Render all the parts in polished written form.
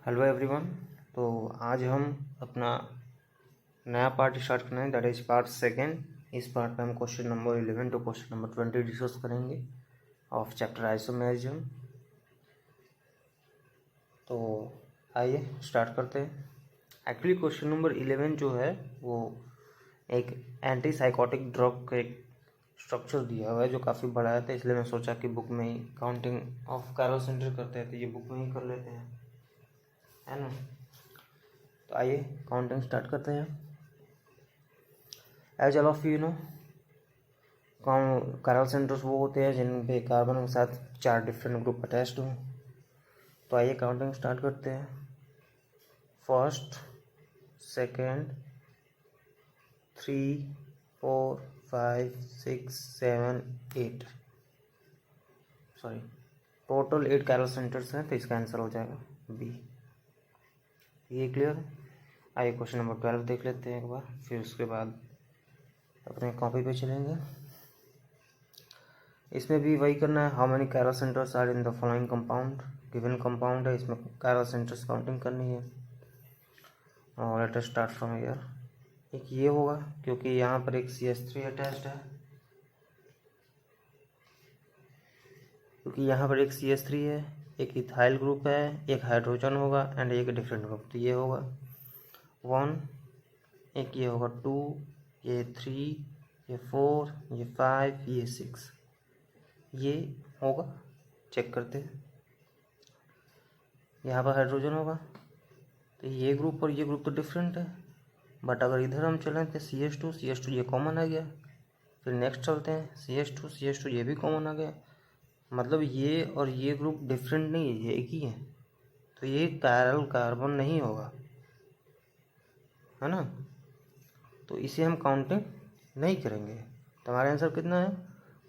Hello everyone. तो आज हम अपना नया पार्ट स्टार्ट करना है, दैट इज पार्ट सेकेंड। इस पार्ट में हम question number 11 to question number 20 discuss करेंगे ऑफ चैप्टर आइसोमेरिज्म। तो आइए स्टार्ट करते हैं। एक्चुअली क्वेश्चन नंबर 11 जो है वो एक एंटी साइकोटिक ड्रग का एक स्ट्रक्चर दिया हुआ है जो काफ़ी बड़ा है, तो इसलिए मैं सोचा कि बुक में ही काउंटिंग ऑफ कैरल सेंटर करते हैं, तो ये बुक में ही कर लेते हैं, है ना। तो आइए काउंटिंग स्टार्ट करते हैं। As all of you know, chiral centres वो होते हैं जिन पे कार्बन के साथ 4 डिफरेंट ग्रुप अटैच्ड हों। तो आइए काउंटिंग स्टार्ट करते हैं। First, second, 3, 4, 5, 6, 7, 8, sorry total 8 chiral centres हैं, तो इसका आंसर हो जाएगा बी। ये क्लियर। आइए क्वेश्चन नंबर 12 देख लेते हैं एक बार, फिर उसके बाद अपने कॉपी पे चलेंगे। इसमें भी वही करना है, how many chiral centres are in the following compound. Given compound है, इसमें कैरल सेंटर्स काउंटिंग करनी है। और let us start from here. एक ये होगा क्योंकि यहाँ पर एक CH3 अटैच्ड है, क्योंकि यहाँ पर एक CH3 है, एक इथाइल ग्रुप है, एक हाइड्रोजन होगा एंड एक डिफरेंट ग्रुप, तो ये होगा 1, एक ये होगा 2, ये 3, ये 4, ये 5, ये 6, ये होगा। चेक करते हैं। यहाँ पर हाइड्रोजन होगा, तो ये ग्रुप और ये ग्रुप तो डिफरेंट है, बट अगर इधर हम चलें तो CH2 ये कॉमन आ गया। फिर नेक्स्ट चलते हैं, CH2 ये भी कॉमन आ गया, मतलब ये और ये ग्रुप डिफरेंट नहीं है, ये एक ही है, तो ये कैरल कार्बन नहीं होगा, है ना। तो इसे हम काउंटिंग नहीं करेंगे। तो हमारा आंसर कितना है?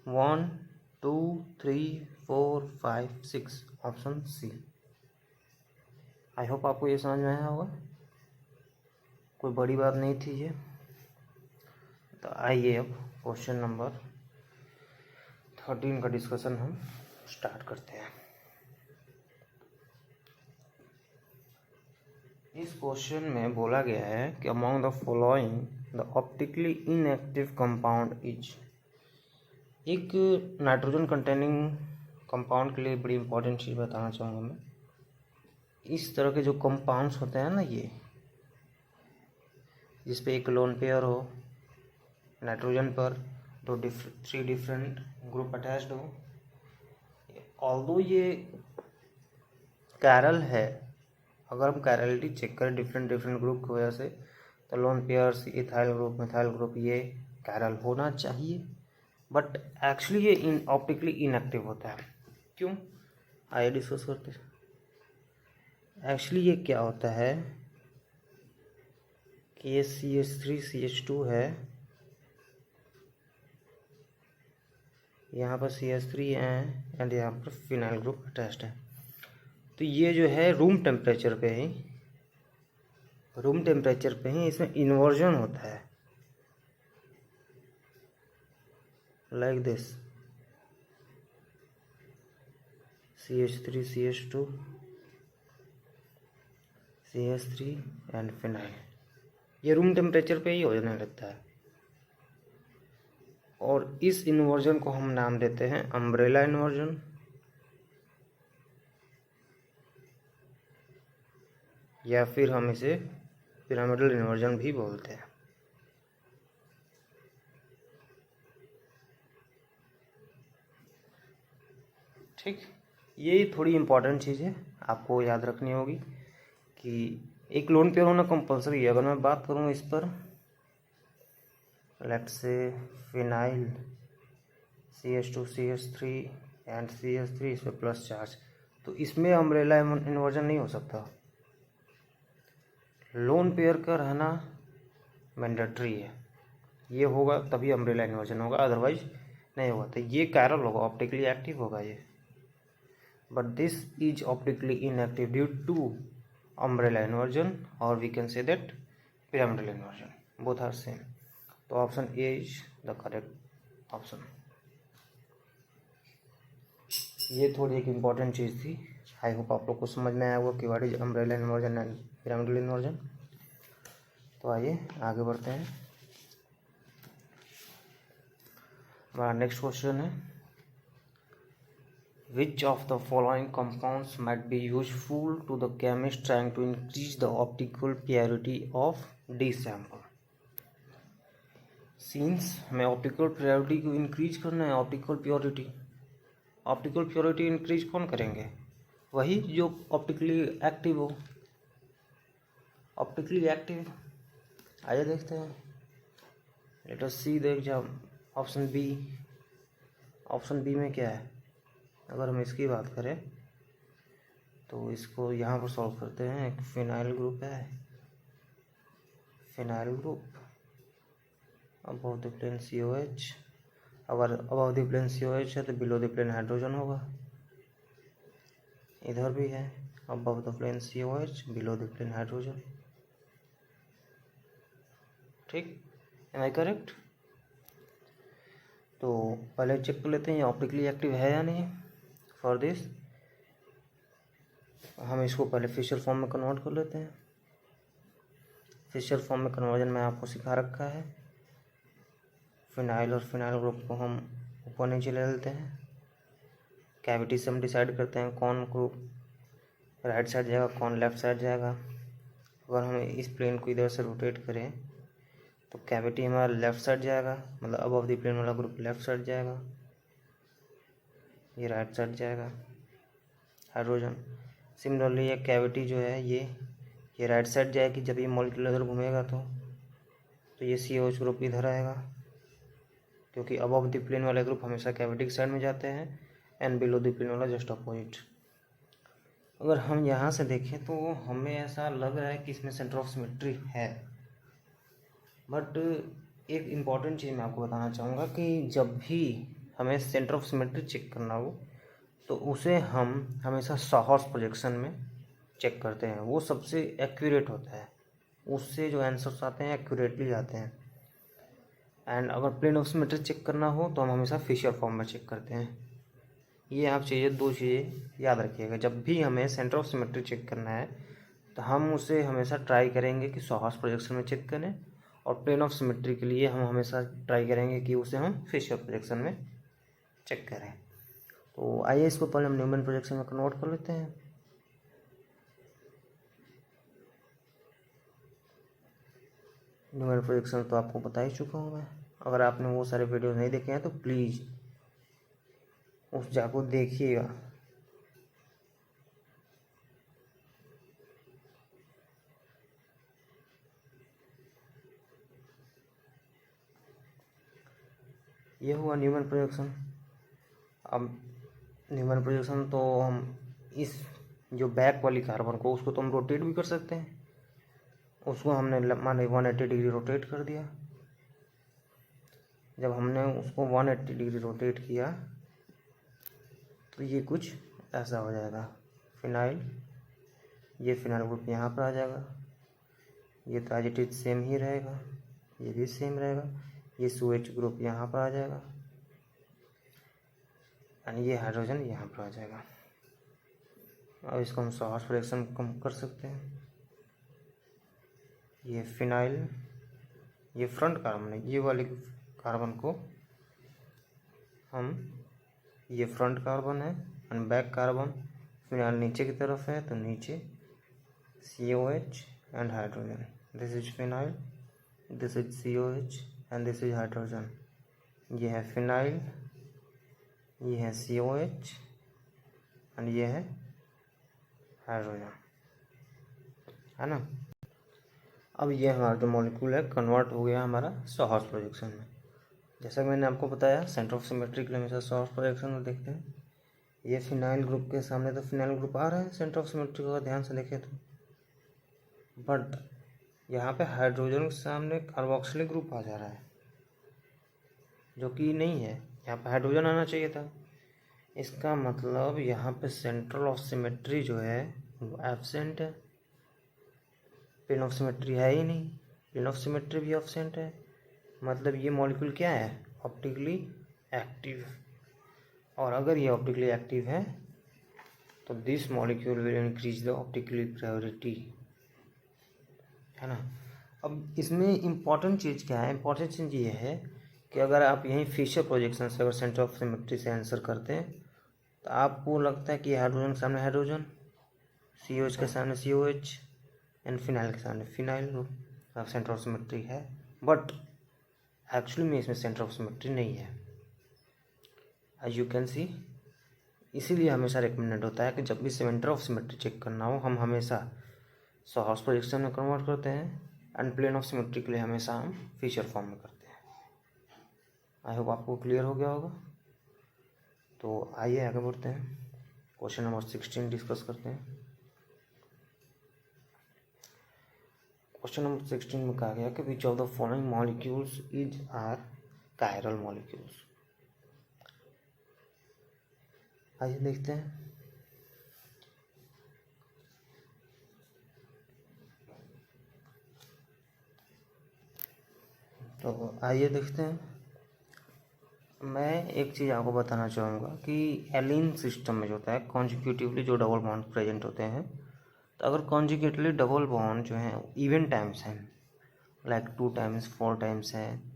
1, 2, 3, 4, 5, 6, ऑप्शन सी। आई होप आपको ये समझ में आया होगा, कोई बड़ी बात नहीं थी ये। तो आइए अब क्वेश्चन नंबर 13 का डिस्कशन हम स्टार्ट करते हैं। इस क्वेश्चन में बोला गया है कि among the following the optically inactive compound is. एक नाइट्रोजन कंटेनिंग कंपाउंड के लिए बड़ी इंपॉर्टेंट चीज़ बताना चाहूँगा मैं। इस तरह के जो कंपाउंड्स होते हैं ना, ये जिस पे एक लोन पेयर हो, नाइट्रोजन पर 3 डिफरेंट ग्रुप अटैच्ड हो, ऑल्दो ये कैरल है, अगर हम कैरलिटी चेक करें डिफरेंट ग्रुप की वजह से, तो lone pairs, ethyl group, methyl group, ये कैरल होना चाहिए, बट एक्चुअली ये ऑप्टिकली इनएक्टिव होता है। क्यों? आइए डिस्कस करते हैं। एक्चुअली ये क्या होता है कि ये CH3 CH2 है, यहाँ पर CH3 है एंड यहाँ पर फिनाइल ग्रुप अटैच्ड है। तो ये जो है रूम टेम्परेचर पे ही इसमें इन्वर्जन होता है, like this CH3 CH2 CH3 and phenyl, ये रूम टेम्परेचर पे ही हो जाने लगता है। और इस इन्वर्जन को हम नाम देते हैं अम्ब्रेला इन्वर्जन, या फिर हम इसे पिरामिडल इन्वर्जन भी बोलते हैं। ठीक, ये थोड़ी इम्पोर्टेंट चीज़ है, आपको याद रखनी होगी कि एक लोन पेयर होना कंपलसरी है। अगर मैं बात करूँ इस पर, let's say phenyl CH2 CH3 and CH3, इस पर प्लस चार्ज, तो इसमें अम्ब्रेला इन्वर्जन नहीं हो सकता। लोन पेयर का रहना मैंडेटरी है, ये होगा तभी अम्ब्रेला इन्वर्जन होगा, अदरवाइज नहीं होगा। तो ये कैरल होगा, ऑप्टिकली एक्टिव होगा ये, but this is optically inactive due to umbrella inversion, और we can say that pyramidal inversion, both are same. तो option A is the correct option. ये थोड़ी एक इम्पॉर्टेंट चीज़ थी, आई होप आप लोग को समझ में आया होगा कि what is umbrella inversion and pyramidal inversion. तो आइए आगे बढ़ते हैं। हमारा नेक्स्ट क्वेश्चन है, विच of the following compounds might be useful to the chemist trying to increase the optical purity of D sample। Since हमें ऑप्टिकल प्योरिटी को increase करना है। ऑप्टिकल प्योरिटी इंक्रीज कौन करेंगे? वही जो ऑप्टिकली एक्टिव हो। ऑप्टिकली एक्टिव, आइए देखते हैं। Let us see the exam. Option B में क्या है? अगर हम इसकी बात करें तो इसको यहाँ पर सॉल्व करते हैं। एक फिनाइल ग्रुप है, phenyl group above the plane COH। अगर अबव द प्लेन COH है तो बिलो द प्लेन हाइड्रोजन होगा। इधर भी है above the plane COH, below the plane hydrogen. ठीक, एम आई करेक्ट? तो पहले चेक कर लेते हैं ये ऑप्टिकली एक्टिव है या नहीं। फॉर दिस हम इसको पहले फिशर फॉर्म में कन्वर्ट कर लेते हैं। फिशर फॉर्म में कन्वर्जन में आपको सिखा रखा है। फिनाइल और फिनाइल ग्रुप को हम ऊपर नीचे ले लेते हैं। कैविटी से हम डिसाइड करते हैं कौन ग्रुप राइट साइड जाएगा, कौन लेफ्ट साइड जाएगा। अगर हम इस प्लेन को इधर से रोटेट करें तो कैविटी हमारा लेफ्ट साइड जाएगा, मतलब अबव द प्लेन वाला ग्रुप लेफ्ट साइड जाएगा, ये राइट साइड जाएगा हाइड्रोजन। सिमिलरली ये कैविटी जो है ये राइट साइड जाएगी। जब ये मॉलिक्यूल इधर घूमेगा तो ये COH ग्रुप इधर आएगा, क्योंकि अबव द प्लेन वाले ग्रुप हमेशा कैविटी की साइड में जाते हैं एंड बिलो द प्लेन वाला जस्ट अपोजिट। अगर हम यहाँ से देखें तो हमें ऐसा लग रहा है कि इसमें सेंटर ऑफ सिमेट्री है, बट एक इम्पॉर्टेंट चीज़ मैं आपको बताना चाहूँगा कि जब भी हमें सेंटर ऑफ सिमेट्री चेक करना हो तो उसे हम हमेशा सॉहर्स प्रोजेक्शन में चेक करते हैं। वो सबसे एक्यूरेट होता है, उससे जो आंसर्स आते हैं एक्यूरेटली आते हैं। एंड अगर प्लेन ऑफ सिमेट्री चेक करना हो तो हम हमेशा फिशर फॉर्म में चेक करते हैं। ये आप दो चीज़ें याद रखिएगा। जब भी हमें सेंटर ऑफ सिमेट्री चेक करना है तो हम उसे हमेशा ट्राई करेंगे कि सॉहर्स प्रोजेक्शन में चेक करें, और प्लेन ऑफ सिमेट्री के लिए हम हमेशा ट्राई करेंगे कि उसे हम फिशर प्रोजेक्शन में चेक करें। तो आइए इसको पहले हम न्यूमैन प्रोजेक्शन में कन्वर्ट कर लेते हैं। न्यूमैन प्रोजेक्शन तो आपको बता ही चुका हूँ मैं। अगर आपने वो सारे वीडियो नहीं देखे हैं तो प्लीज़ उस जाको देखिएगा। ये हुआ न्यूमैन प्रोजेक्शन। अब न्यूमैन प्रोजेक्शन तो हम इस जो बैक वाली कार्बन को उसको तो हम रोटेट भी कर सकते हैं। उसको हमने माने 180 डिग्री रोटेट कर दिया। जब हमने उसको 180 डिग्री रोटेट किया तो ये कुछ ऐसा हो जाएगा। फिनाइल, ये फिनाइल ग्रुप यहाँ पर आ जाएगा। ये तो एज इट इज सेम ही रहेगा, ये भी सेम रहेगा। ये SOH ग्रुप यहाँ पर आ जाएगा एंड ये हाइड्रोजन यहाँ पर आ जाएगा। अब इसको हम सॉहर्स प्रोजेक्शन कम कर सकते हैं। ये फिनाइल, ये फ्रंट कार्बन है, ये वाले कार्बन को हम, ये फ्रंट कार्बन है एंड बैक कार्बन। फिनाइल नीचे की तरफ है तो नीचे COH and hydrogen. This is phenyl, this is COH and this is hydrogen. ये है फिनाइल, ये है COH एंड ये है हाइड्रोजन, है ना। अब ये हमारा जो मॉलिक्यूल है कन्वर्ट हो गया हमारा सॉहर्स प्रोजेक्शन में। जैसा कि मैंने आपको बताया सेंटर ऑफ सिमेट्री के लिए हमेशा सॉहर्स प्रोजेक्शन में देखते हैं। ये फिनाइल ग्रुप के सामने तो फिनाइल ग्रुप आ रहा है सेंटर ऑफ सिमेट्री को ध्यान से देखें तो, बट यहाँ पे हाइड्रोजन के सामने कार्बोक्सिलिक ग्रुप आ जा रहा है, जो कि नहीं है। यहाँ पे हाइड्रोजन आना चाहिए था। इसका मतलब यहाँ पे सेंट्रल ऑफ सिमेट्री जो है वो एब्सेंट है। प्लेन ऑफ सिमेट्री है ही नहीं, प्लेन ऑफ सिमेट्री भी एब्सेंट है। मतलब ये मॉलिक्यूल क्या है? Optically active. और अगर ये ऑप्टिकली एक्टिव है तो this molecule will increase the optically priority, है ना। अब इसमें इम्पॉर्टेंट चीज़ क्या है, इम्पॉर्टेंट चीज़ ये है कि अगर आप यहीं फिशर प्रोजेक्शन से अगर सेंटर ऑफ सिमेट्री से आंसर करते हैं तो आपको लगता है कि हाइड्रोजन के सामने हाइड्रोजन, COH के सामने COH एंड फिनाइल के सामने फिनाइल सेंटर ऑफ सिमेट्री है, बट एक्चुअली में इसमें सेंटर ऑफ सिमेट्री नहीं है, एज यू कैन सी। इसीलिए हमेशा रिकमेंडेड होता है कि जब भी सेंटर ऑफ सिमेट्री चेक करना हो हम हमेशा सॉहर्स प्रोजेक्शन में कन्वर्ट करते हैं एंड प्लेन ऑफ सिमेट्री के लिए हमेशा हम फिशर फॉर्म में करते हैं। आई होप आपको क्लियर हो गया होगा। तो आइए आगे बढ़ते हैं, क्वेश्चन नंबर 16 डिस्कस करते हैं। क्वेश्चन नंबर 16 में कहा गया कि which of the following molecules is are chiral molecules. आइए देखते हैं। तो आइए देखते हैं। मैं एक चीज़ आपको बताना चाहूँगा कि एलिन सिस्टम में जो होता है कॉन्जिक्यूटिवली जो डबल बॉन्ड प्रेजेंट होते हैं, तो अगर कॉन्जिक्यूटिवली डबल बॉन्ड जो है इवन टाइम्स हैं, लाइक 2 टाइम्स 4 टाइम्स हैं,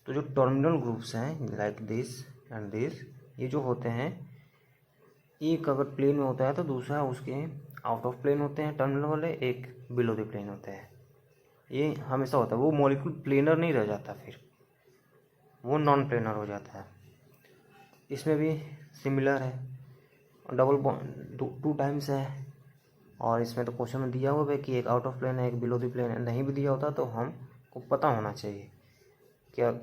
तो जो टर्मिनल ग्रुप्स हैं लाइक दिस एंड दिस, ये जो होते हैं एक अगर प्लेन में होता है तो दूसरा उसके आउट ऑफ प्लेन होते हैं टर्मिनल वाले, एक बिलो द प्लेन होते हैं। ये हमेशा होता है, वो मॉलिक्यूल प्लेनर नहीं रह जाता, फिर वो नॉन प्लेनर हो जाता है। इसमें भी सिमिलर है, डबल बॉन्ड 2 टाइम्स है, और इसमें तो क्वेश्चन में दिया हुआ है कि एक आउट ऑफ प्लेन है एक बिलो द प्लेन है। नहीं भी दिया होता तो हमको पता होना चाहिए क्या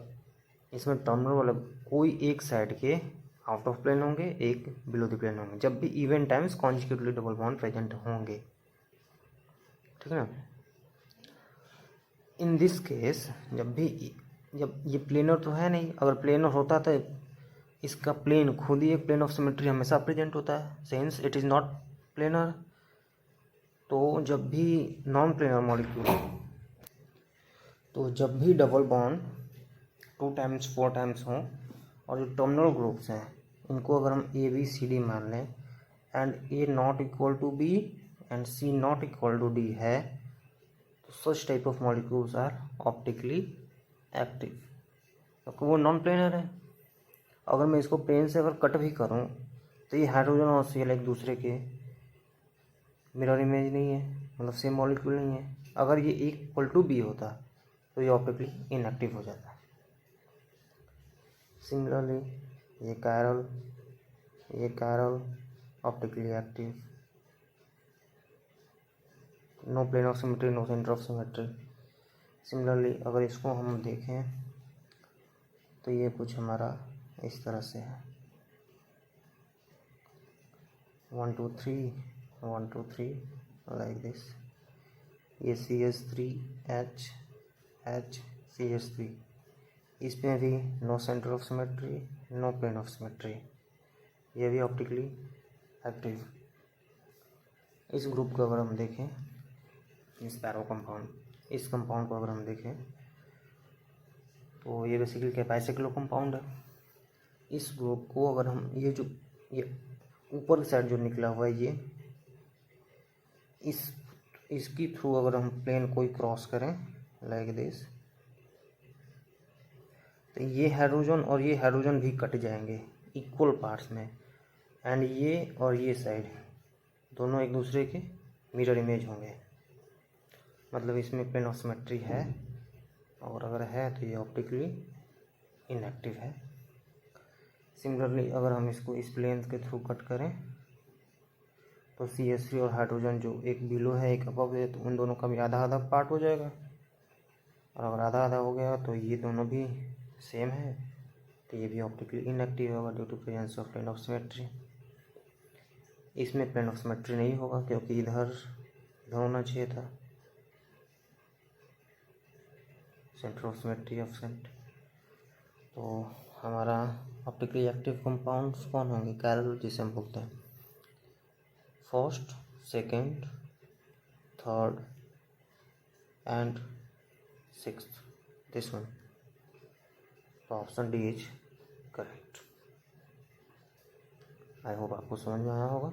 इसमें टर्मिनल वाला कोई एक साइड के आउट ऑफ प्लेन होंगे, एक बिलो द प्लेन होंगे, जब भी even times consecutively double bond present होंगे, ठीक है ना। इन दिस केस जब ये प्लेनर तो है नहीं, अगर प्लेनर होता तो इसका प्लेन खुद ही एक प्लेन ऑफ सिमेट्री हमेशा प्रेजेंट होता है, since it is not planar. तो जब भी नॉन प्लेनर मॉलिक्यूल, तो जब भी डबल बॉन्ड 2 टाइम्स 4 टाइम्स हों और जो टर्मिनल ग्रुप्स हैं इनको अगर हम ABCD मान लें and A not equal to B and C not equal to D है, तो such type of molecules are optically active, क्योंकि वो नॉन प्लेनर है। अगर मैं इसको प्लेन से अगर कट भी करूं तो ये हाइड्रोजन और Cl एक दूसरे के मिरर इमेज नहीं है, मतलब सेम मॉलिक्यूल नहीं है। अगर ये इक्वल टू B होता तो ये ऑप्टिकली इनएक्टिव हो जाता। सिमिलरली ये chiral optically active, no plane of symmetry no centre of symmetry. Similarly अगर इसको हम देखें तो ये कुछ हमारा इस तरह से है 1 2 3 1 2 3 लाइक दिस। ये CH3H CH3, इसमें भी no centre of symmetry no plane of symmetry, ये भी ऑप्टिकली एक्टिव। इस ग्रुप को अगर हम देखें, इस पैरो कंपाउंड, इस कंपाउंड को अगर हम देखें तो ये बेसिकली क्या बाइसाइक्लो कंपाउंड है। इस ग्रुप को अगर हम ये ऊपर की साइड जो निकला हुआ है ये इसकी थ्रू अगर हम प्लेन कोई क्रॉस करें लाइक दिस, तो ये हाइड्रोजन और ये हाइड्रोजन भी कट जाएंगे इक्वल पार्ट्स में, एंड ये और ये साइड दोनों एक दूसरे के मिरर इमेज होंगे, मतलब इसमें प्लेन ऑफ सिमेट्री है, और अगर है तो ये ऑप्टिकली इनएक्टिव है। सिमिलरली अगर हम इसको इस प्लेन के थ्रू कट करें तो CH3 और हाइड्रोजन जो एक बिलो है एक अबव है, तो उन दोनों का भी आधा आधा पार्ट हो जाएगा, और अगर आधा आधा हो गया तो ये दोनों भी सेम है, तो ये भी ऑप्टिकली इनएक्टिव होगा due to presence of plane of symmetry. इसमें प्लेन ऑफ सिमेट्री नहीं होगा क्योंकि इधर होना चाहिए था सेंटर ऑफ सिमेट्री एब्सेंट। तो हमारा ऑप्टिकली एक्टिव कंपाउंड्स कौन होंगे, कायरल जिसे हम बोलते हैं, first second third and sixth, this one. तो option D is correct. I hope आपको समझ में आया होगा।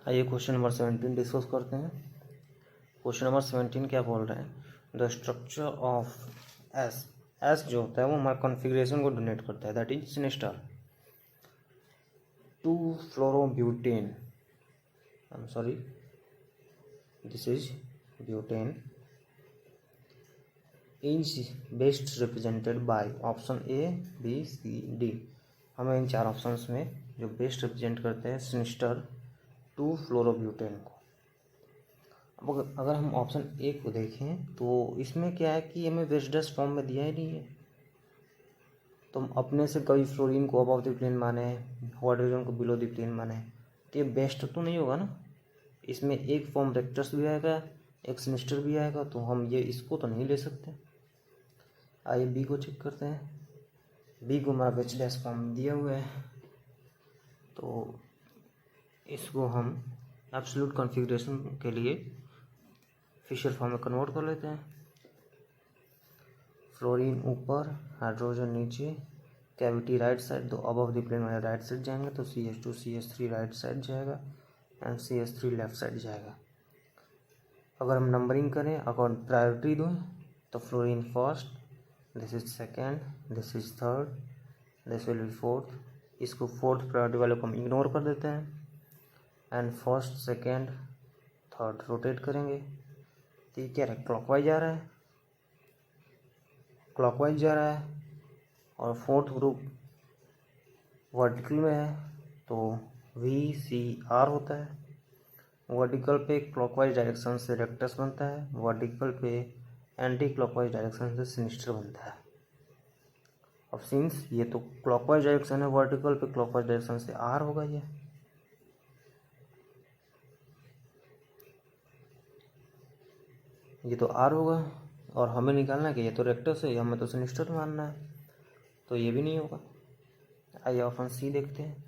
आइए क्वेश्चन नंबर 17 डिस्कस करते हैं। क्वेश्चन नंबर 17 क्या बोल रहे हैं, द स्ट्रक्चर ऑफ एस जो होता है वो हमारे कॉन्फ़िगरेशन को डोनेट करता है, that is sinister two fluorobutane, I am sorry, this is butane is best represented by option A B C D. हमें इन 4 ऑप्शंस में जो बेस्ट रिप्रेजेंट करते हैं सिनेस्टर 2-फ्लोरोब्यूटेन को। अब अगर हम ऑप्शन ए को देखें तो इसमें क्या है कि हमें वेस्डस फॉर्म में दिया ही नहीं है, तो हम अपने से कभी फ्लोरीन को अबव द प्लेन माने, हाइड्रोजन को बिलो द प्लेन माने, तो ये बेस्ट तो नहीं होगा ना। इसमें एक फॉर्म रेक्टस भी आएगा, एक सिनिस्टर भी आएगा, तो हम ये इसको तो नहीं ले सकते। आइए बी को चेक करते हैं। बी को हमारा वेस्डस फॉर्म दिया हुआ है, तो इसको हम एब्सोल्यूट कॉन्फ़िगरेशन के लिए फिशर फॉर्म में कन्वर्ट कर लेते हैं। फ्लोरीन ऊपर, हाइड्रोजन नीचे, कैविटी राइट साइड, तो अबव द प्लेन वाले राइट साइड जाएंगे, तो CH2 CH3 राइट साइड जाएगा एंड CH3 लेफ्ट साइड जाएगा। अगर हम नंबरिंग करें, अगर प्रायोरिटी दूँ तो fluorine first, this is second, this is third, this will be fourth. इसको फोर्थ प्रायोरिटी वाले को हम इग्नोर कर देते हैं and first second third rotate करेंगे। तो ये क्या है, क्लॉकवाइज जा रहा है, क्लॉकवाइज जा रहा है, और फोर्थ ग्रुप वर्टिकल में है, तो VCR होता है। वर्टिकल पे क्लॉकवाइज डायरेक्शन से रेक्टस बनता है, वर्टिकल पे एंटी क्लॉकवाइज डायरेक्शन से सिनिस्टर बनता है। अब सिंस ये तो क्लॉकवाइज डायरेक्शन है, वर्टिकल पे क्लॉकवाइज डायरेक्शन से R होगा, ये तो R होगा, और हमें निकालना है कि ये तो रेक्टस है, हमें तो सिनिस्टर मानना है, तो ये भी नहीं होगा। आइए ऑप्शन सी देखते हैं।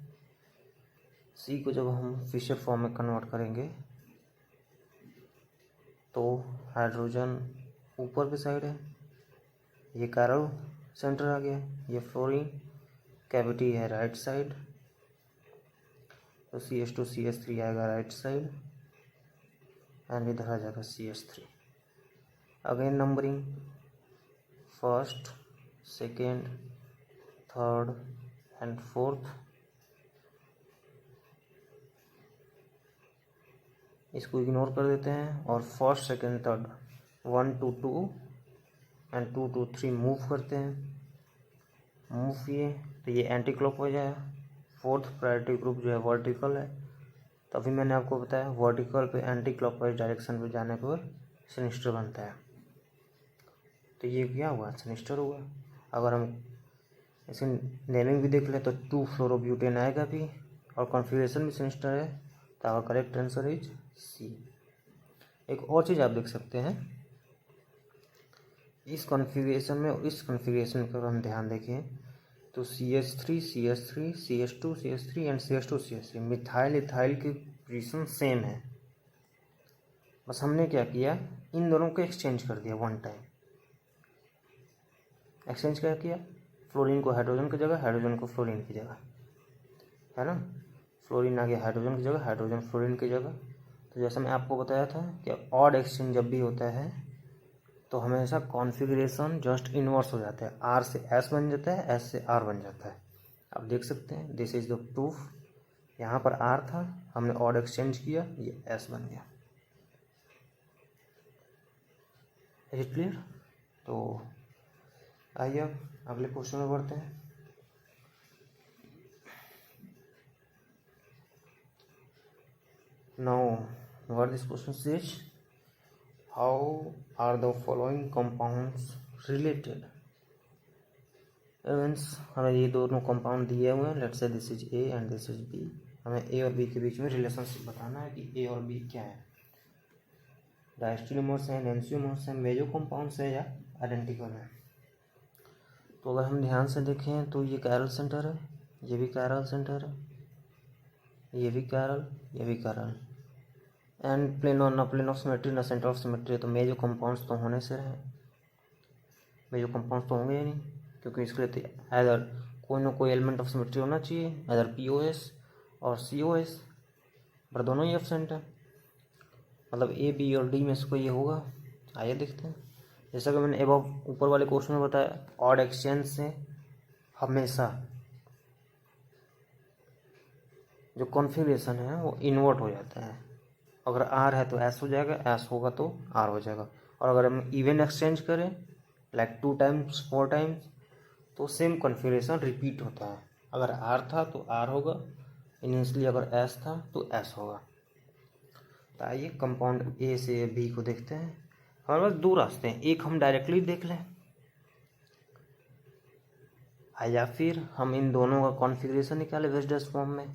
सी को जब हम फिशर फॉर्म में कन्वर्ट करेंगे तो हाइड्रोजन ऊपर की साइड है, ये कैरल सेंटर आ गया, ये फ्लोरीन, कैविटी है राइट साइड, तो CH2 CH3 आएगा राइट साइड एंड इधर आ जाएगा CH3। Again numbering, first, second, third and fourth. इसको इग्नोर कर देते हैं और first second third 1 2 2 and 2 2 3 move करते हैं। मूव किए तो ये एंटी क्लॉकवाइज है। फोर्थ प्रायोरिटी ग्रुप जो है वर्टिकल है, तो अभी मैंने आपको बताया वर्टिकल पे एंटी क्लॉकवाइज डायरेक्शन पे जाने पर सिनिस्टर बनता है, तो ये क्या हुआ, सिनिस्टर हुआ। अगर हम इसे नेमिंग भी देख ले तो 2-फ्लोरोब्यूटेन आएगा भी, और कॉन्फ़िगरेशन भी सिनिस्टर है, तो our correct answer is C. एक और चीज़ आप देख सकते हैं, इस कॉन्फ़िगरेशन में और इस कॉन्फ़िगरेशन पर हम ध्यान देखें तो CH3 CH3 CH2 CH3 and CH2 CH3 methyl ethyl की पोजीशन सेम है, बस हमने क्या किया, इन दोनों को एक्सचेंज कर दिया वन टाइम। एक्सचेंज क्या किया, फ्लोरीन को हाइड्रोजन की जगह, हाइड्रोजन को फ्लोरीन की जगह, है ना। फ्लोरीन आ गया हाइड्रोजन की जगह, हाइड्रोजन फ्लोरीन की जगह। तो जैसा मैं आपको बताया था कि ऑड एक्सचेंज जब भी होता है तो हमेशा कॉन्फ़िगरेशन जस्ट इन्वर्स हो जाता है, R से S बन जाता है, S से R बन जाता है। आप देख सकते हैं, दिस इज द प्रूफ। यहाँ पर R था, हमने ऑड एक्सचेंज किया, ये S बन गया। Is it clear? तो आइए अब अगले क्वेश्चन में बढ़ते हैं। Now, what this question says, how are the following compounds related? Means हमें ये दोनों कंपाउंड दिए हुए हैं, let's say this is A and this is B। हमें A और B के बीच में रिलेशनशिप बताना है कि A और B क्या है, डायस्टिरियोमर्स हैं, एनेंटियोमर्स हैं, मेजो कंपाउंड्स है या आइडेंटिकल है। तो अगर हम ध्यान से देखें तो ये कैरल सेंटर है, ये भी कैरल सेंटर है, ये भी कैरल, ये भी chiral, and plane of symmetry ना सेंटर ऑफ सिमेट्री, तो मेजो कंपाउंड्स तो होने से रहे, मेजो कंपाउंड्स तो होंगे ही नहीं, क्योंकि इसके लिए अदर कोई ना कोई एलिमेंट ऑफ सिमेट्री होना चाहिए, अदर POS और COS। पर दोनों ही एब्सेंट है, मतलब ए बी और डी में से कोई ये होगा। आइए देखते हैं। जैसा कि मैंने एबव ऊपर वाले क्वेश्चन में बताया, ऑड एक्सचेंज से हमेशा जो कॉन्फ़िगरेशन है वो इन्वर्ट हो जाता है। अगर आर है तो एस हो जाएगा, एस होगा तो आर हो जाएगा। और अगर हम इवन एक्सचेंज करें लाइक 2 टाइम्स 4 टाइम्स, तो सेम कॉन्फ़िगरेशन रिपीट होता है। अगर आर था तो आर होगा, इनिशियली अगर एस था तो एस होगा। तो आइए कंपाउंड ए से बी को देखते हैं। हमारे पास दो रास्ते हैं, एक हम डायरेक्टली देख लें या फिर हम इन दोनों का कॉन्फ़िगरेशन निकालें वेस्डर्स फॉर्म में,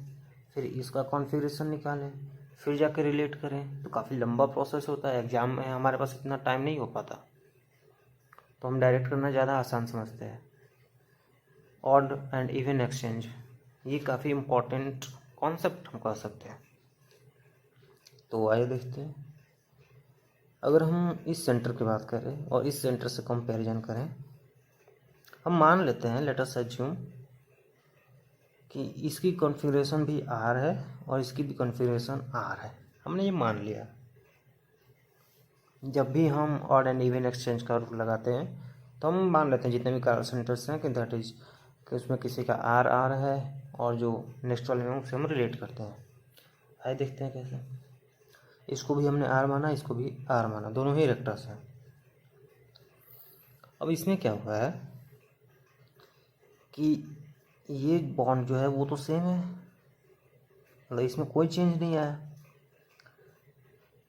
फिर इसका कॉन्फ़िगरेशन निकालें, फिर जाके रिलेट करें। तो काफ़ी लंबा प्रोसेस होता है, एग्ज़ाम में हमारे पास इतना टाइम नहीं हो पाता, तो हम डायरेक्ट करना ज़्यादा आसान समझते हैं। ऑड एंड इवन एक्सचेंज, ये काफ़ी इम्पोर्टेंट कॉन्सेप्ट हम कह सकते हैं। तो आइए देखते हैं। अगर हम इस सेंटर की बात करें और इस सेंटर से कंपैरिजन करें, हम मान लेते हैं, लेट अस अज्यूम कि इसकी कॉन्फ़िगरेशन भी आर है और इसकी भी कॉन्फ़िगरेशन आर है। हमने ये मान लिया। जब भी हम ऑड एंड इवन एक्सचेंज का रूल लगाते हैं तो हम मान लेते हैं जितने भी कार सेंटर्स हैं कि दैट इज कि उसमें किसी का आर आर है और जो नेक्स्ट वाले में उससे हम रिलेट करते हैं। आइए देखते हैं कैसे। इसको भी हमने आर माना, इसको भी आर माना, दोनों ही रेक्टर्स हैं। अब इसमें क्या हुआ है कि ये बॉन्ड जो है वो तो सेम है, मतलब इसमें कोई चेंज नहीं आया।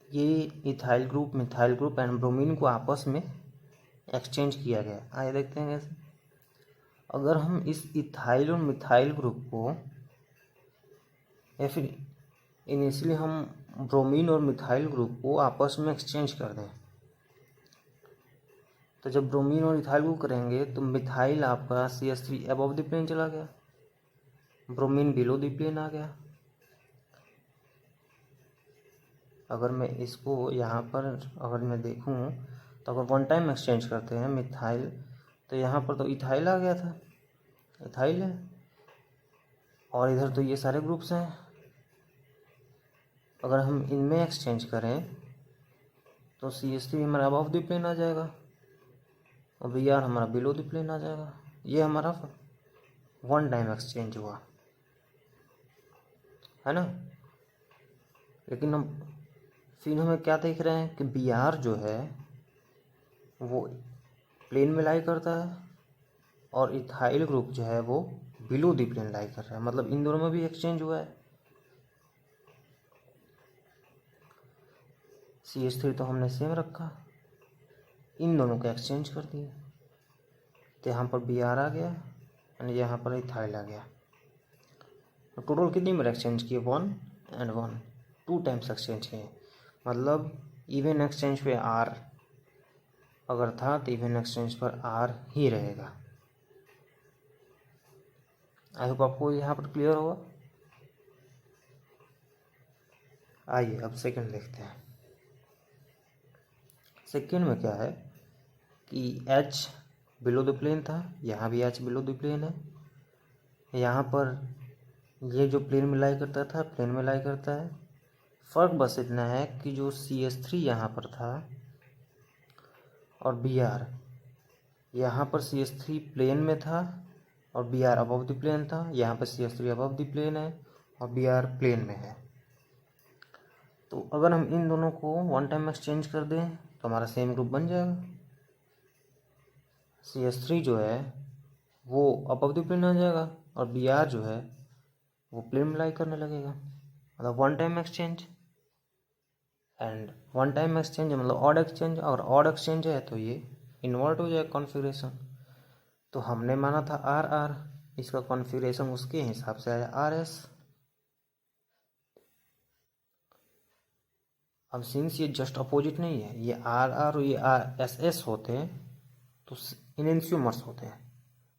ये ethyl group, methyl group and bromine को आपस में एक्सचेंज किया गया। आइए देखते हैं कैसे। अगर हम इस इथाइल और मिथाइल ग्रुप को, या फिर इनिशियली हम ब्रोमीन और मिथाइल ग्रुप को आपस में एक्सचेंज कर दें, तो जब ब्रोमीन और इथाइल ग्रुप करेंगे तो मिथाइल आपका CH3 अबव द प्लेन चला गया, ब्रोमीन बिलो द प्लेन आ गया। अगर मैं इसको यहाँ पर अगर मैं देखूँ तो अगर वन टाइम एक्सचेंज करते हैं मिथाइल, तो यहाँ पर तो इथाइल आ गया था, इथाइल है, और इधर तो ये सारे ग्रुप्स हैं। अगर हम इनमें एक्सचेंज करें तो CH3 हमारा अबव द प्लेन आ जाएगा और Br हमारा बिलो द प्लेन आ जाएगा। ये हमारा वन टाइम एक्सचेंज हुआ है ना। लेकिन हम फिर हमें क्या देख रहे हैं कि Br जो है वो प्लेन में लाई करता है और इथाइल ग्रुप जो है वो बिलो द प्लेन लाई कर रहा है, मतलब इन दोनों में भी एक्सचेंज हुआ है। CH3 तो हमने सेम रखा, इन दोनों का एक्सचेंज कर दिया, तो यहाँ पर Br आ गया एंड यहाँ पर इथाइल आ गया। तो टोटल कितनी बार एक्सचेंज किए? 1 एंड 1, 2 टाइम्स एक्सचेंज किए। मतलब इवन एक्सचेंज पे आर अगर था तो इवन एक्सचेंज पर आर ही रहेगा। आई होप आपको यहाँ पर क्लियर होगा। आइए अब सेकंड देखते हैं। सेकंड में क्या है कि H बिलो द प्लेन था, यहाँ भी H बिलो द प्लेन है। यहाँ पर ये जो प्लेन में लाई करता था प्लेन में लाई करता है। फ़र्क बस इतना है कि जो CH3 यहाँ पर था और Br यहाँ पर CH3 प्लेन में था और Br अबव द प्लेन था। यहाँ पर CH3 अबव द प्लेन है और Br प्लेन में है। तो अगर हम इन दोनों को वन टाइम एक्सचेंज कर दें तो हमारा सेम ग्रुप बन जाएगा। CH3 जो है वो अबव द प्लेन आ जाएगा और Br जो है वो प्लेन में लाई करने लगेगा, मतलब one time exchange. And one time exchange मतलब ऑड एक्सचेंज, और ऑड एक्सचेंज है तो ये इन्वर्ट हो जाएगा कॉन्फ़िगरेशन। तो हमने माना था आर आर, इसका कॉन्फ़िगरेशन उसके हिसाब से आया आर एस। अब सिंस ये जस्ट अपोजिट नहीं है, ये आर आर और ये आर एस एस होते हैं तो इनेंशियोमर्स होते हैं,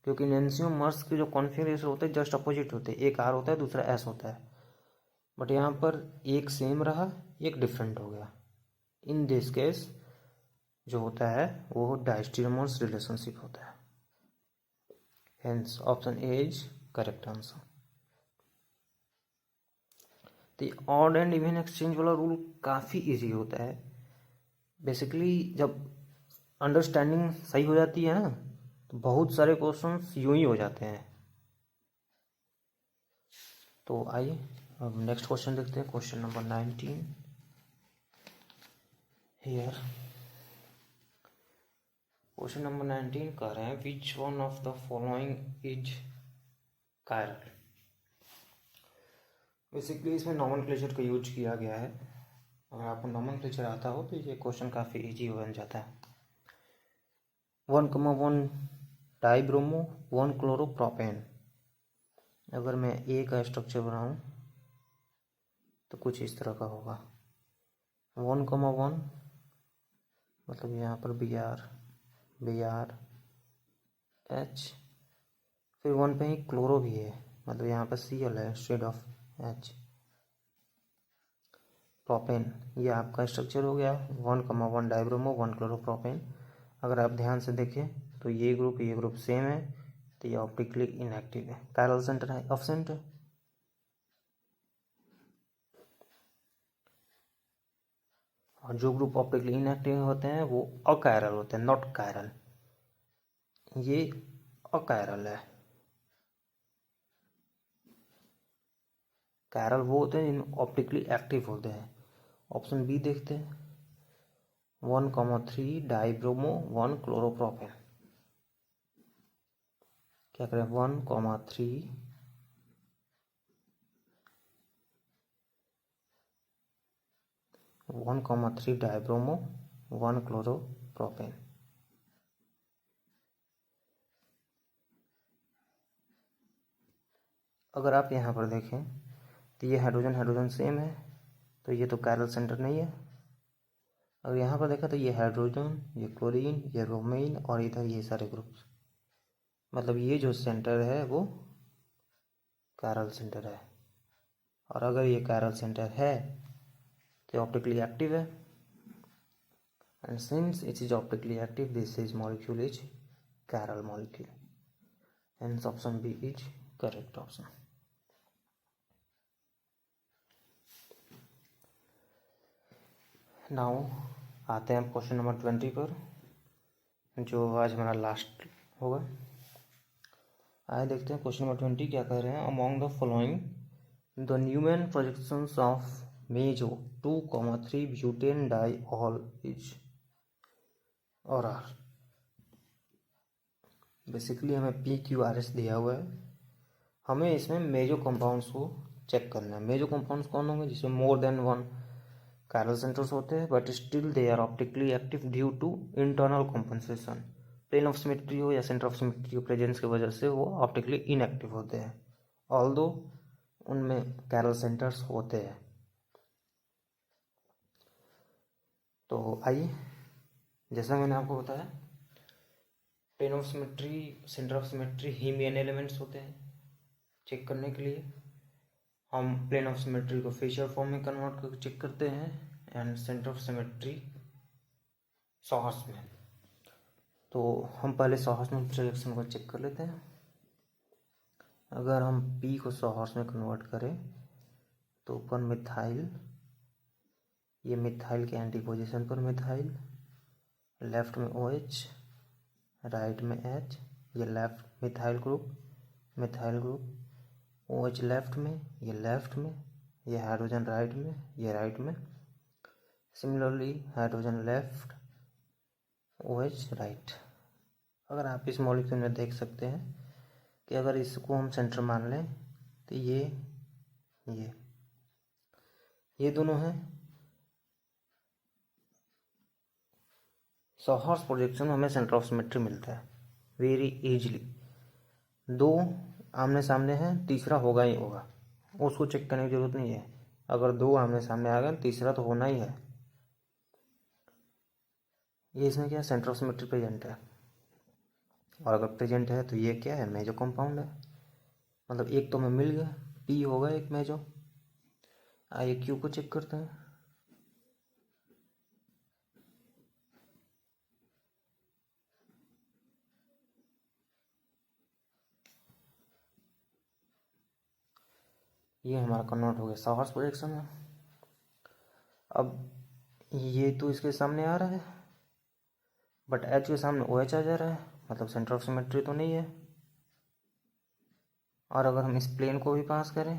क्योंकि इनेंशियोमर्स के जो कॉन्फ़िगरेशन होते हैं जस्ट अपोजिट होते हैं, एक आर होता है दूसरा एस होता है। बट यहाँ पर एक सेम रहा एक डिफरेंट हो गया। इन दिस केस जो होता है वो डायस्टेरियोमर्स रिलेशनशिप होता है। Hence option A is correct answer. तो ये ऑड एंड इवन एक्सचेंज वाला रूल काफ़ी इजी होता है। बेसिकली जब अंडरस्टैंडिंग सही हो जाती है ना, तो बहुत सारे क्वेश्चंस यूं ही हो जाते हैं। तो आइए अब नेक्स्ट क्वेश्चन देखते हैं, question number 19 here. Question number 19 कह रहे हैं which one of the following is chiral. Basically इसमें नॉमेनक्लेचर का यूज किया गया है। अगर आपको नॉमेनक्लेचर आता हो तो ये क्वेश्चन काफ़ी इजी बन जाता है। 1,1 डाइब्रोमो 1 क्लोरोप्रोपेन। अगर मैं ए का स्ट्रक्चर बनाऊं तो कुछ इस तरह का होगा। 1,1 मतलब यहाँ पर Br H, फिर 1 पे ही क्लोरो भी है, मतलब यहाँ पर Cl है इंस्टेड ऑफ H। प्रोपेन, ये आपका स्ट्रक्चर हो गया 1,1 डाइब्रोमो 1 क्लोरोप्रोपेन। अगर आप ध्यान से देखें तो ये ग्रुप सेम है, तो ये ऑप्टिकली इनएक्टिव है, कायरल सेंटर है, एब्सेंट है। और जो ग्रुप ऑप्टिकली इनएक्टिव होते हैं वो अकायरल होते हैं, नॉट कायरल। ये अकायरल है। कायरल वो होते हैं जिनमें ऑप्टिकली एक्टिव होते हैं। ऑप्शन बी देखते हैं, 1,3 डाइब्रोमो 1 क्लोरोप्रोपेन। क्या करें, 1,3 1,3 डाइब्रोमो 1 क्लोरोप्रोपेन। अगर आप यहाँ पर देखें तो ये हाइड्रोजन सेम है, तो ये तो कायरल सेंटर नहीं है। अगर यहाँ पर देखा तो ये हाइड्रोजन, ये क्लोरीन, ये ब्रोमीन और इधर ये सारे ग्रुप्स, मतलब ये जो सेंटर है वो कायरल सेंटर है। और अगर ये कायरल सेंटर है तो ऑप्टिकली एक्टिव है, and since it is optically active this is molecule is chiral molecule, hence option B is correct option। Now आते हैं क्वेश्चन नंबर 20 पर, जो आज हमारा लास्ट होगा। आइए देखते हैं क्वेश्चन नंबर 20 क्या कह रहे हैं। Among the following the Newman projections of meso 2,3 butane diol is और आर। बेसिकली हमें PQRS दिया हुआ है, हमें इसमें मेजो कंपाउंड्स को चेक करना है। मेजो कंपाउंड्स कौन होंगे, जिसमें मोर देन 1 कायरल सेंटर्स होते हैं but still they are optically active due to internal compensation. Plane of symmetry हो या सेंटर ऑफ सिमेट्री प्रेजेंस की वजह से वो ऑप्टिकली इनएक्टिव होते हैं, ऑल्दो उनमें कायरल सेंटर्स होते हैं। तो आइए, जैसा मैंने आपको बताया, plane of symmetry, centre of symmetry ही मेन एलिमेंट्स होते हैं। चेक करने के लिए हम प्लेन ऑफ सिमेट्री को फेशियल फॉर्म में कन्वर्ट करके चेक करते हैं, and centre of symmetry sawhorse में। तो हम पहले सॉहर्स में प्रोजेक्शन को चेक कर लेते हैं। अगर हम P को सॉहर्स में कन्वर्ट करें तो ऊपर मिथाइल, ये मिथाइल के एंटी पोजिशन पर मिथाइल, लेफ्ट में OH, राइट में H, ये left methyl group, OH left में, ये हाइड्रोजन राइट में, ये राइट में। Similarly hydrogen left, OH right. अगर आप इस मॉलिक्यूल में देख सकते हैं कि अगर इसको हम सेंटर मान लें तो ये दोनों हैं। सॉहर्स प्रोजेक्शन में हमें सेंटर ऑफ सिमेट्री मिलता है वेरी इजीली। 2 आमने सामने हैं, तीसरा होगा ही होगा, उसको चेक करने की जरूरत नहीं है। अगर 2 आमने सामने आ गए, तीसरा तो होना ही है। ये इसमें क्या, सेंटर ऑफ सिमेट्री प्रेजेंट है, और अगर प्रेजेंट है तो ये क्या है, मेजो कंपाउंड है। मतलब एक तो हमें मिल गया, P होगा एक मेजो। आइए Q को चेक करते हैं। ये हमारा कन्वर्ट हो गया सावर्स प्रोजेक्शन में। अब ये तो इसके सामने आ रहा है, बट एच के सामने ओ एच आ जा रहा है, मतलब सेंटर ऑफ सिमेट्री तो नहीं है। और अगर हम इस प्लेन को भी पास करें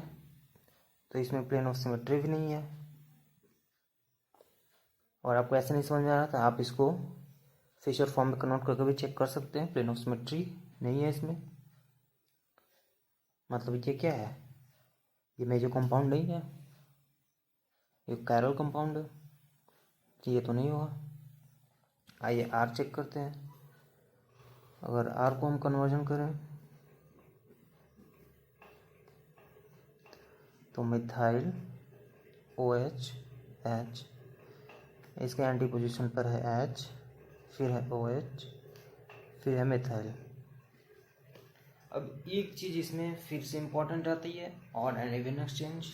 तो इसमें प्लेन ऑफ सिमेट्री भी नहीं है। और आपको ऐसे नहीं समझ में आ रहा था, आप इसको फिशर फॉर्म में कन्वर्ट करके भी चेक कर सकते हैं। प्लेन ऑफ सिमेट्री नहीं है इसमें, मतलब ये क्या है, ये मेजर कंपाउंड नहीं है, ये कैरल कंपाउंड है, ये तो नहीं होगा। आइए आर चेक करते हैं। अगर आर को हम कन्वर्जन करें तो मिथाइल ओ एच एच, इसके एंटी पोजीशन पर है एच, फिर है ओ एच, फिर है मिथाइल। अब एक चीज़ इसमें फिर से इम्पोर्टेंट आती है, ऑड एंड इवन एक्सचेंज।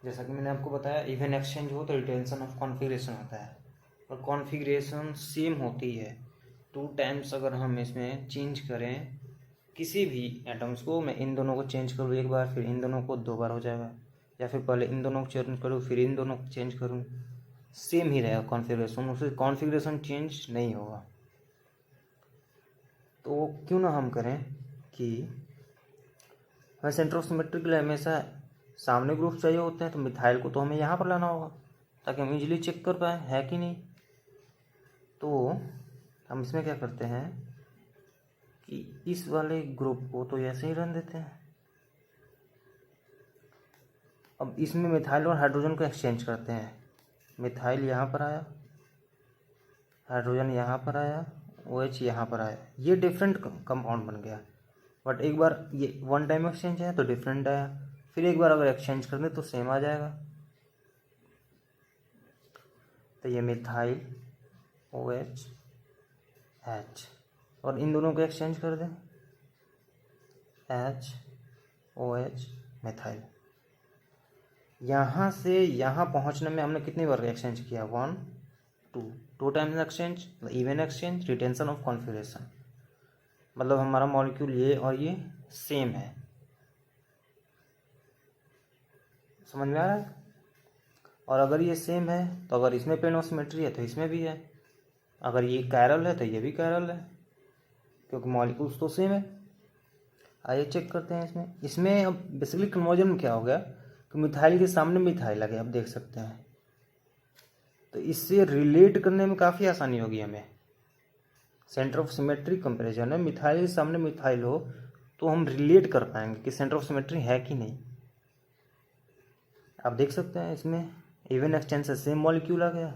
जैसा कि मैंने आपको बताया, इवन एक्सचेंज हो तो रिटेंशन ऑफ कॉन्फ़िगरेशन होता है, और कॉन्फ़िगरेशन सेम होती है। 2 टाइम्स अगर हम इसमें चेंज करें किसी भी एटम्स को, मैं इन दोनों को चेंज करूँ एक बार, फिर इन दोनों को 2 बार हो जाएगा, या फिर पहले इन दोनों को चेंज करूँ फिर इन दोनों को चेंज करूँ, सेम ही रहेगा कॉन्फ़िगरेशन, उससे कॉन्फ़िगरेशन चेंज नहीं होगा। तो क्यों ना हम करें कि हमें सेंटर ऑफ सिमेट्री के लिए हमेशा सामने ग्रुप चाहिए होते हैं, तो मिथाइल को तो हमें यहाँ पर लाना होगा ताकि हम इजीली चेक कर पाएँ है कि नहीं। तो हम इसमें क्या करते हैं कि इस वाले ग्रुप को तो ऐसे ही रहने देते हैं। अब इसमें मिथाइल और हाइड्रोजन को एक्सचेंज करते हैं। मिथाइल यहाँ पर आया, हाइड्रोजन यहाँ पर आया, ओ एच यहाँ पर आया, ये डिफरेंट कंपाउंड बन गया। बट एक बार ये 1 टाइम एक्सचेंज है तो डिफरेंट आया, फिर एक बार अगर एक्सचेंज कर दें तो सेम आ जाएगा। तो ये मिथाइल ओ एच एच, और इन दोनों को एक्सचेंज कर दें एच ओ एच मिथाइल। यहाँ से यहाँ पहुँचने में हमने कितनी बार एक्सचेंज किया, 1 2 times exchange, even exchange, retention of configuration, मतलब हमारा मॉलिक्यूल ये और ये सेम है। समझ में आ रहा है। और अगर ये सेम है तो अगर इसमें प्लेन ऑफ सिमेट्री है तो इसमें भी है, अगर ये कैरल है तो ये भी कैरल है, क्योंकि मॉलिक्यूल्स तो सेम है। आइए चेक करते हैं इसमें अब बेसिकली कन्वर्जन में क्या हो गया कि मिथाइल के सामने मिथाइल आ गया, आप देख सकते हैं। तो इससे रिलेट करने में काफ़ी आसानी होगी हमें। सेंटर ऑफ सिमेट्री कंपैरिजन में मिथाइल के सामने मिथाइल हो तो हम रिलेट कर पाएंगे कि सेंटर ऑफ सिमेट्री है कि नहीं। आप देख सकते हैं इसमें इवन एक्सचेंज से सेम मॉलिक्यूल आ गया,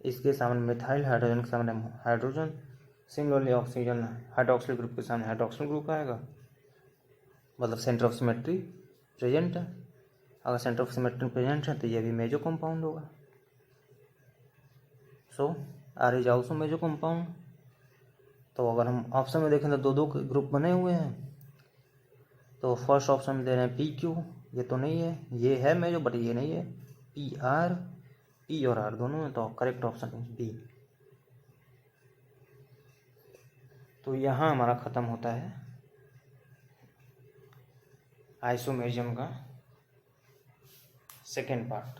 इसके सामने मिथाइल, हाइड्रोजन के सामने hydrogen, similarly oxygen hydroxyl group के सामने हाइड्रोक्सिल ग्रुप आएगा, मतलब सेंटर ऑफ सिमेट्री प्रेजेंट है। अगर सेंटर ऑफ सिमेट्री प्रेजेंट है तो ये भी मेजर कंपाउंड होगा। So R is also major compound. तो अगर हम ऑप्शन में देखें तो 2 ग्रुप बने हुए हैं। तो फर्स्ट ऑप्शन में दे रहे हैं पी क्यू, ये तो नहीं है, ये है मेजर बट ये नहीं है, पी आर, पी और आर दोनों में, तो करेक्ट ऑप्शन इज बी। तो यहाँ हमारा ख़त्म होता है आइसोमेरिज्म का सेकेंड पार्ट।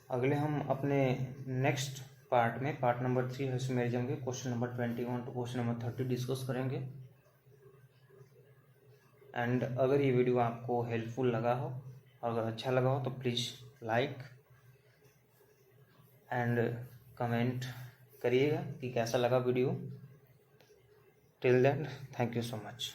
अगले हम अपने नेक्स्ट पार्ट में पार्ट नंबर 3 आइसोमेरिज्म के question number 21 to question number 30 discuss करेंगे। एंड अगर ये वीडियो आपको हेल्पफुल लगा हो और अगर अच्छा लगा हो तो प्लीज़ लाइक एंड कमेंट करिएगा कि कैसा लगा video. Till then thank you so much.